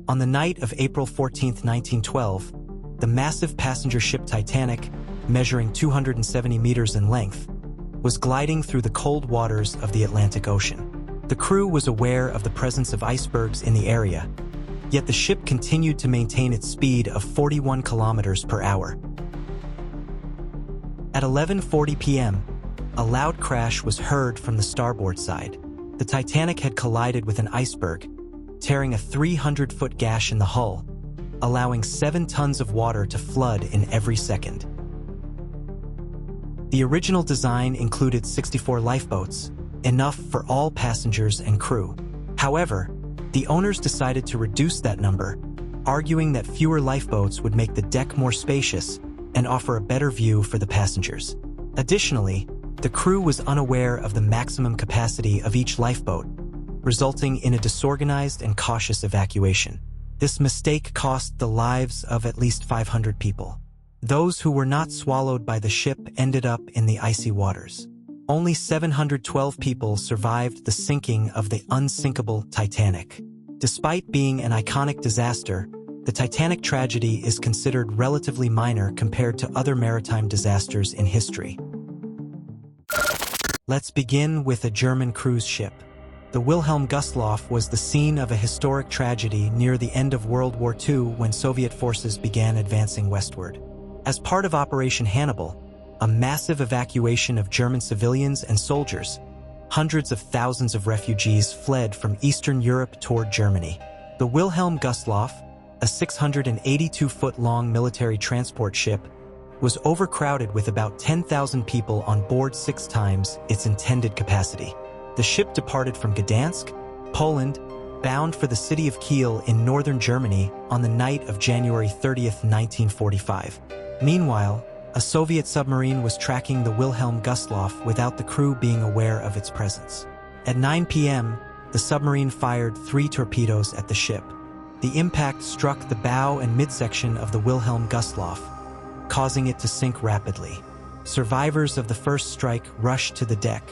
On the night of April 14, 1912, the massive passenger ship Titanic, measuring 270 meters in length, was gliding through the cold waters of the Atlantic Ocean. The crew was aware of the presence of icebergs in the area, yet the ship continued to maintain its speed of 41 kilometers per hour. At 11:40 p.m., a loud crash was heard from the starboard side. The Titanic had collided with an iceberg, tearing a 300-foot gash in the hull, allowing 7 tons of water to flood in every second. The original design included 64 lifeboats, enough for all passengers and crew. However, the owners decided to reduce that number, arguing that fewer lifeboats would make the deck more spacious and offer a better view for the passengers. Additionally, the crew was unaware of the maximum capacity of each lifeboat, resulting in a disorganized and cautious evacuation. This mistake cost the lives of at least 500 people. Those who were not swallowed by the ship ended up in the icy waters. Only 712 people survived the sinking of the unsinkable Titanic. Despite being an iconic disaster, the Titanic tragedy is considered relatively minor compared to other maritime disasters in history. Let's begin with a German cruise ship. The Wilhelm Gustloff was the scene of a historic tragedy near the end of World War II when Soviet forces began advancing westward. As part of Operation Hannibal, a massive evacuation of German civilians and soldiers, hundreds of thousands of refugees fled from Eastern Europe toward Germany. The Wilhelm Gustloff, a 682-foot-long military transport ship, was overcrowded with about 10,000 people on board 6 times its intended capacity. The ship departed from Gdansk, Poland, bound for the city of Kiel in northern Germany on the night of January 30, 1945. Meanwhile, a Soviet submarine was tracking the Wilhelm Gustloff without the crew being aware of its presence. At 9 p.m., the submarine fired 3 torpedoes at the ship. The impact struck the bow and midsection of the Wilhelm Gustloff, causing it to sink rapidly. Survivors of the first strike rushed to the deck,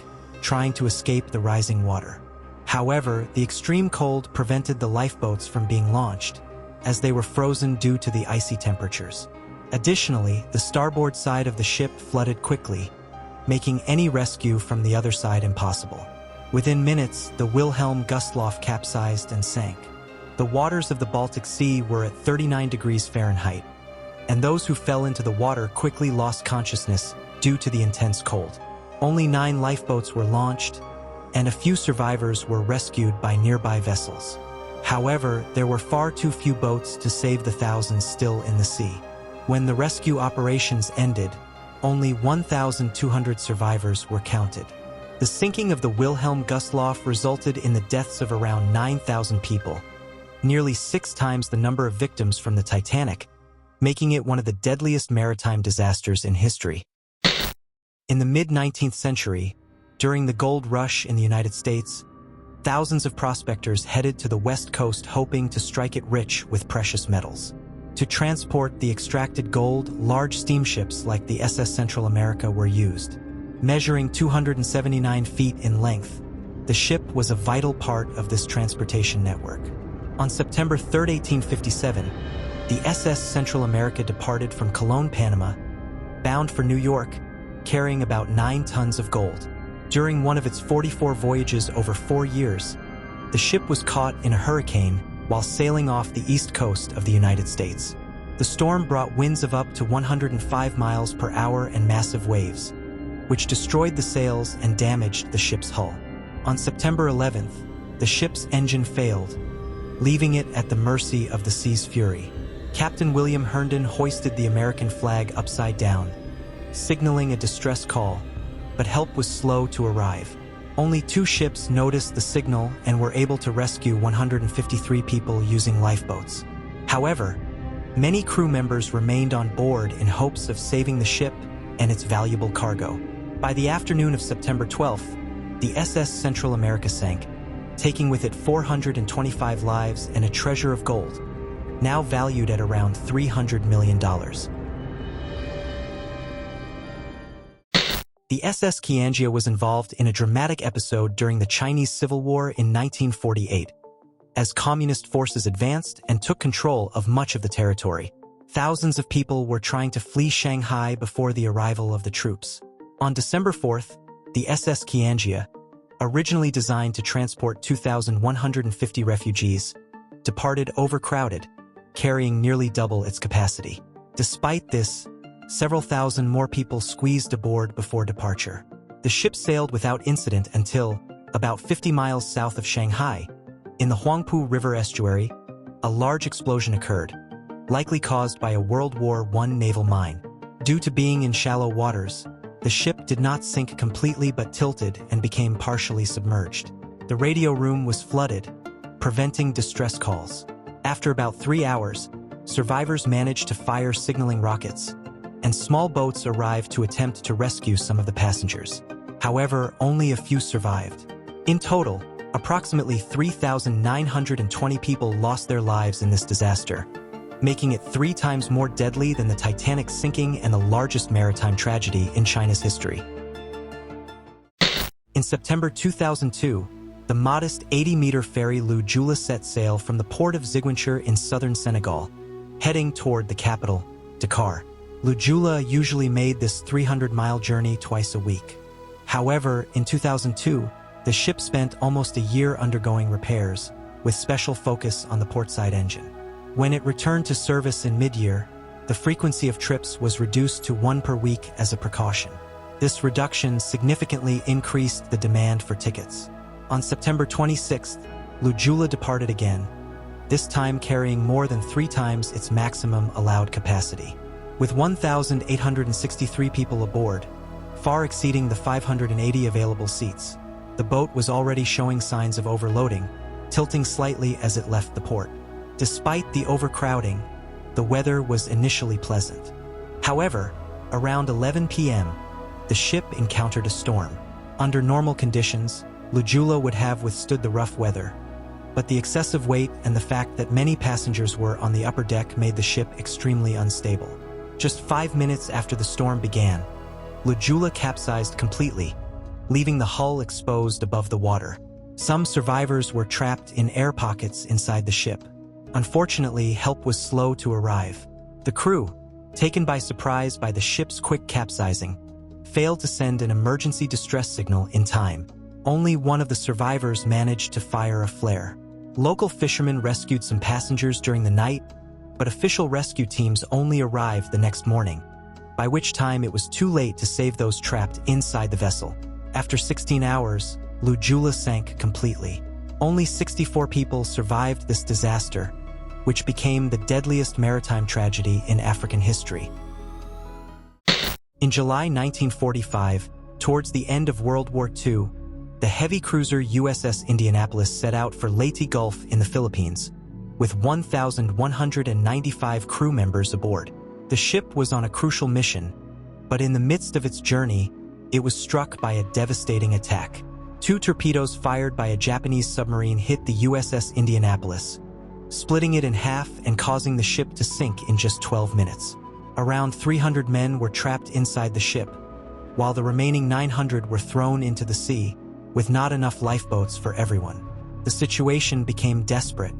trying to escape the rising water. However, the extreme cold prevented the lifeboats from being launched, as they were frozen due to the icy temperatures. Additionally, the starboard side of the ship flooded quickly, making any rescue from the other side impossible. Within minutes, the Wilhelm Gustloff capsized and sank. The waters of the Baltic Sea were at 39 degrees Fahrenheit, and those who fell into the water quickly lost consciousness due to the intense cold. Only 9 lifeboats were launched, and a few survivors were rescued by nearby vessels. However, there were far too few boats to save the thousands still in the sea. When the rescue operations ended, only 1,200 survivors were counted. The sinking of the Wilhelm Gustloff resulted in the deaths of around 9,000 people, nearly 6 times the number of victims from the Titanic, making it one of the deadliest maritime disasters in history. In the mid-19th century, during the gold rush in the United States, thousands of prospectors headed to the West Coast hoping to strike it rich with precious metals. To transport the extracted gold, large steamships like the SS Central America were used. Measuring 279 feet in length, the ship was a vital part of this transportation network. On September 3, 1857, the SS Central America departed from Colón, Panama, bound for New York, carrying about 9 tons of gold. During one of its 44 voyages over 4 years, the ship was caught in a hurricane while sailing off the east coast of the United States. The storm brought winds of up to 105 miles per hour and massive waves, which destroyed the sails and damaged the ship's hull. On September 11th, the ship's engine failed, leaving it at the mercy of the sea's fury. Captain William Herndon hoisted the American flag upside down, signaling a distress call, but help was slow to arrive. Only 2 ships noticed the signal and were able to rescue 153 people using lifeboats. However, many crew members remained on board in hopes of saving the ship and its valuable cargo. By the afternoon of September 12th, the SS Central America sank, taking with it 425 lives and a treasure of gold, now valued at around $300 million. The SS Kiangya was involved in a dramatic episode during the Chinese Civil War in 1948. as communist forces advanced and took control of much of the territory. Thousands of people were trying to flee Shanghai before the arrival of the troops. On December 4th, the SS Kiangya, originally designed to transport 2,150 refugees, departed overcrowded, carrying nearly double its capacity. Despite this, several thousand more people squeezed aboard before departure. The ship sailed without incident until, about 50 miles south of Shanghai, in the Huangpu River estuary, a large explosion occurred, likely caused by a World War I naval mine. Due to being in shallow waters, the ship did not sink completely but tilted and became partially submerged. The radio room was flooded, preventing distress calls. After about 3 hours, survivors managed to fire signaling rockets, and small boats arrived to attempt to rescue some of the passengers. However, only a few survived. In total, approximately 3,920 people lost their lives in this disaster, making it 3 times more deadly than the Titanic sinking and the largest maritime tragedy in China's history. In September 2002, the modest 80-meter ferry Joola set sail from the port of Ziguinchor in southern Senegal, heading toward the capital, Dakar. Joola usually made this 300-mile journey twice a week. However, in 2002, the ship spent almost a year undergoing repairs, with special focus on the portside engine. When it returned to service in mid-year, the frequency of trips was reduced to 1 per week as a precaution. This reduction significantly increased the demand for tickets. On September 26th, Joola departed again, this time carrying more than 3 times its maximum allowed capacity. With 1,863 people aboard, far exceeding the 580 available seats, the boat was already showing signs of overloading, tilting slightly as it left the port. Despite the overcrowding, the weather was initially pleasant. However, around 11 p.m., the ship encountered a storm. Under normal conditions, Joola would have withstood the rough weather, but the excessive weight and the fact that many passengers were on the upper deck made the ship extremely unstable. Just 5 minutes after the storm began, Joola capsized completely, leaving the hull exposed above the water. Some survivors were trapped in air pockets inside the ship. Unfortunately, help was slow to arrive. The crew, taken by surprise by the ship's quick capsizing, failed to send an emergency distress signal in time. Only one of the survivors managed to fire a flare. Local fishermen rescued some passengers during the night, but official rescue teams only arrived the next morning, by which time it was too late to save those trapped inside the vessel. After 16 hours, Joola sank completely. Only 64 people survived this disaster, which became the deadliest maritime tragedy in African history. In July 1945, towards the end of World War II, the heavy cruiser USS Indianapolis set out for Leyte Gulf in the Philippines, with 1,195 crew members aboard. The ship was on a crucial mission, but in the midst of its journey, it was struck by a devastating attack. 2 torpedoes fired by a Japanese submarine hit the USS Indianapolis, splitting it in half and causing the ship to sink in just 12 minutes. Around 300 men were trapped inside the ship, while the remaining 900 were thrown into the sea, with not enough lifeboats for everyone. The situation became desperate.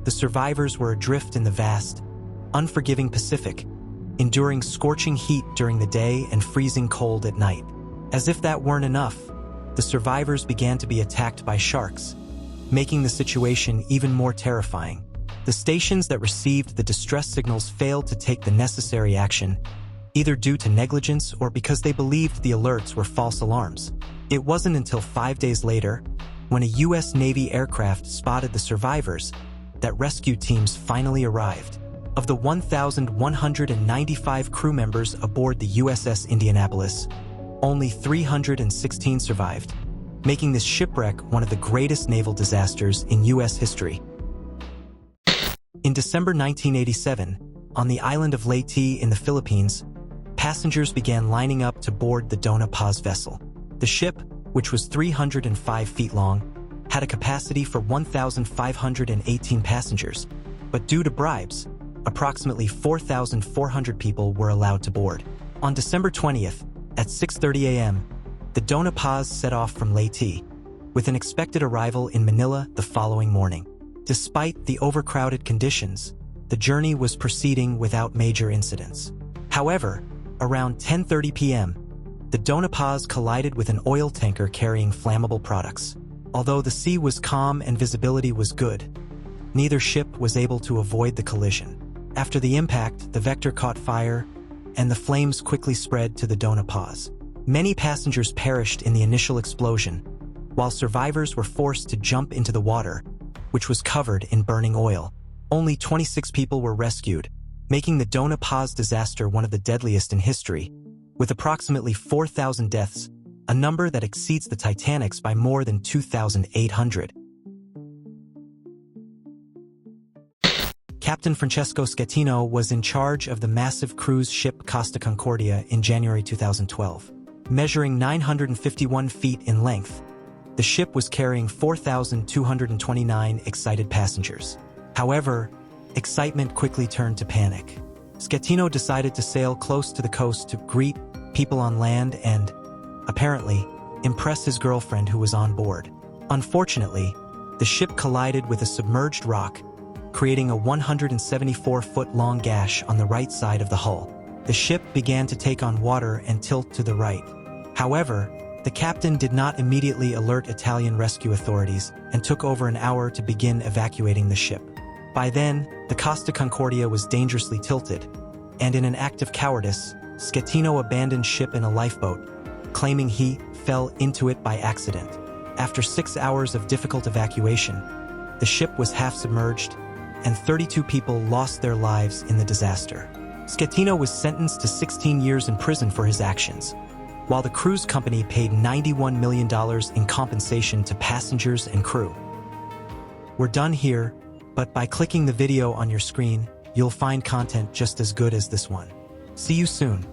The survivors were adrift in the vast, unforgiving Pacific, enduring scorching heat during the day and freezing cold at night. As if that weren't enough, the survivors began to be attacked by sharks, making the situation even more terrifying. The stations that received the distress signals failed to take the necessary action, either due to negligence or because they believed the alerts were false alarms. It wasn't until 5 days later, when a U.S. Navy aircraft spotted the survivors, that rescue teams finally arrived. Of the 1,195 crew members aboard the USS Indianapolis, only 316 survived, making this shipwreck one of the greatest naval disasters in U.S. history. In December 1987, on the island of Leyte in the Philippines, passengers began lining up to board the Doña Paz vessel. The ship, which was 305 feet long, had a capacity for 1,518 passengers, but due to bribes, approximately 4,400 people were allowed to board. On December 20th, at 6:30 a.m., the Doña Paz set off from Leyte, with an expected arrival in Manila the following morning. Despite the overcrowded conditions, the journey was proceeding without major incidents. However, around 10:30 p.m., the Doña Paz collided with an oil tanker carrying flammable products. Although the sea was calm and visibility was good, neither ship was able to avoid the collision. After the impact, the vector caught fire, and the flames quickly spread to the Doña Paz. Many passengers perished in the initial explosion, while survivors were forced to jump into the water, which was covered in burning oil. Only 26 people were rescued, making the Doña Paz disaster one of the deadliest in history, with approximately 4,000 deaths, a number that exceeds the Titanic's by more than 2,800. Captain Francesco Schettino was in charge of the massive cruise ship Costa Concordia in January 2012. Measuring 951 feet in length, the ship was carrying 4,229 excited passengers. However, excitement quickly turned to panic. Schettino decided to sail close to the coast to greet people on land and, apparently, impress his girlfriend who was on board. Unfortunately, the ship collided with a submerged rock, creating a 174-foot-long gash on the right side of the hull. The ship began to take on water and tilt to the right. However, the captain did not immediately alert Italian rescue authorities and took over an hour to begin evacuating the ship. By then, the Costa Concordia was dangerously tilted, and in an act of cowardice, Schettino abandoned ship in a lifeboat, claiming he fell into it by accident. After 6 hours of difficult evacuation, the ship was half submerged, and 32 people lost their lives in the disaster. Schettino was sentenced to 16 years in prison for his actions, while the cruise company paid $91 million in compensation to passengers and crew. We're done here, but by clicking the video on your screen, you'll find content just as good as this one. See you soon.